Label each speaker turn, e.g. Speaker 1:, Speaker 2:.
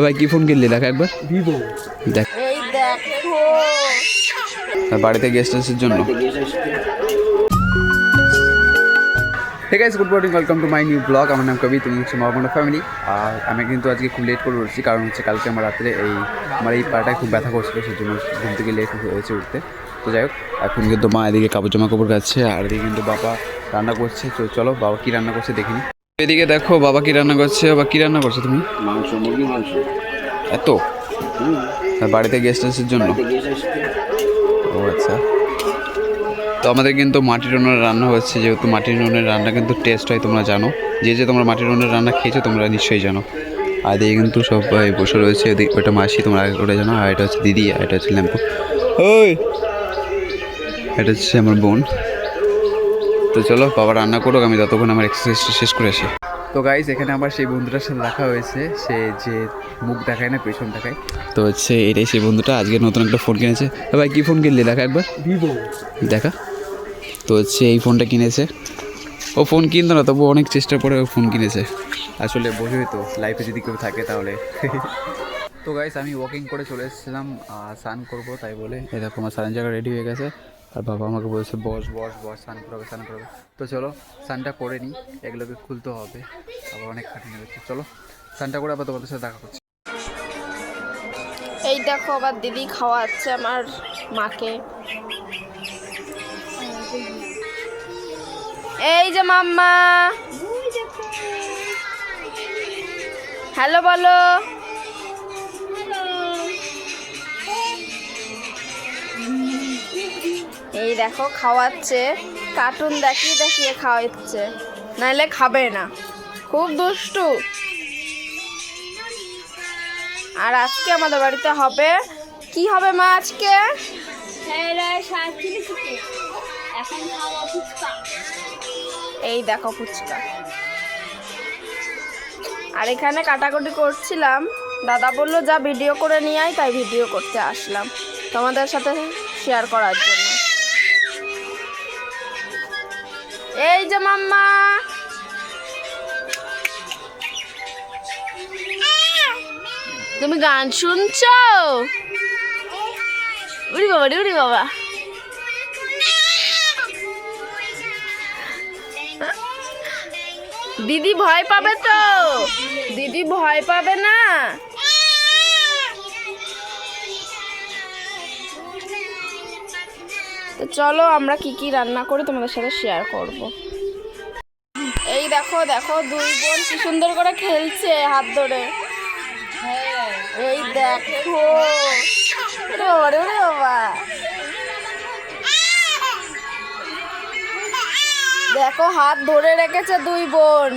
Speaker 1: ভাই কি ফোন কিনলি দেখা একবার
Speaker 2: ভিভো।
Speaker 1: দেখ
Speaker 3: এই দেখো
Speaker 1: বাড়িতে গেস্ট আসার জন্য। Hey guys, good morning, welcome to my new blog. আমার নাম কবি, তুমি হচ্ছে মহাবন্ডা ফ্যামিলি। আর আমি কিন্তু আজকে খুব লেট করে উঠছি, কারণ হচ্ছে কালকে আমার রাত্রে আমার এই পাটায় খুব ব্যথা করছিল, সেই জন্য ঘুম থেকে লেট হয়েছে উঠতে। তো যাই হোক, এখন কিন্তু মা এদিকে কাপড় জামা কাপড় কাচ্ছে, আর এদিকে কিন্তু বাবা রান্না করছে। তো চলো বাবা কী রান্না করছে দেখিনি। এদিকে দেখো বাবা কী রান্না করছে। বাবা কী রান্না করছে তুমি?
Speaker 2: মাংস, মুরগির মাংস।
Speaker 1: এত বাড়িতে গেস্ট আসার জন্য? ও আচ্ছা। তো আমাদের কিন্তু মাটির উনুনে রান্না হচ্ছে, যেহেতু মাটির উনুনের রান্না কিন্তু টেস্ট হয়, তোমরা জানো। যে তোমরা মাটির উনুনের রান্না খেয়েছো তোমরা নিশ্চয়ই জানো। আর এদিকে কিন্তু সবাই বসে রয়েছে। ওটা মাসি, তোমরা ওটা জানো। আর এটা হচ্ছে দিদি, আর এটা হচ্ছে ল্যাম্পু। ওই এটা হচ্ছে আমার বোন। তো চলো বাবা রান্না করুক, আমি ততক্ষণ আমার এক্সারসাইজটা শেষ করে আসি। তো গাইস, এখানে আমার সেই বন্ধুটার সাথে দেখা হয়েছে, সে যে মুখ দেখায় না পেছন দেখায়। তো হচ্ছে এটাই সেই বন্ধুটা, আজকে নতুন একটা ফোন কিনেছে। ভাই কী ফোন কিনলি দেখা একবার
Speaker 2: ভিভো।
Speaker 1: দেখা। তো হচ্ছে এই ফোনটা কিনেছে। ও ফোন কিনতো না, তবু অনেক চেষ্টার পরে ও ফোন কিনেছে। আসলে বোঝোই তো, লাইফে যদি কেউ থাকে তাহলে। তো গাইস, আমি ওয়াকিং করে চলে এসেছিলাম স্নান করবো তাই বলে। এই দেখো আমার স্নানের জায়গা রেডি হয়ে গেছে। আর বাবা আমাকে বলছে বস বস বস, স্নান করাবে স্নান করাবে। তো চলো স্নানটা করে নিই, এগুলোকে খুলতে হবে, আবার অনেক খাটনি হচ্ছে। চলো স্নানটা করে আবার তোমাদের সাথে দেখা করছি।
Speaker 3: এই দেখো আবার দিদি খাওয়াচ্ছে আমার মাকে। এই যে মাম্মা, হ্যালো বলো। এই দেখো খাওয়াচ্ছে, কার্টুন দেখিয়ে দেখিয়ে খাওয়াচ্ছে, নাহলে খাবে না, খুব দুষ্টু। আর আজকে আমাদের বাড়িতে হবে কি হবে মা আজকে? এই দেখো ফুচকা। আর এখানে কাটাকুটি করছিলাম, দাদা বললো যা ভিডিও করে নিয়ে আয়, তাই ভিডিও করতে আসলাম তোমাদের সাথে শেয়ার করার জন্য। এই যে মাম্মা, তুমি গান শুনছো? উড়ি বাবা রে, উড়ি বাবা। দিদি ভয় পাবে তো, দিদি ভয় পাবে না। তো চলো আমরা কি কি রান্না করি তোমাদের সাথে শেয়ার করব। এই দেখো দেখো দুই বোন কি সুন্দর করে খেলছে হাত ধরে। এই দেখো, ওরে বাবা রে, ওরে বাবা। দেখো হাত ধরে রেখেছে দুই বোন।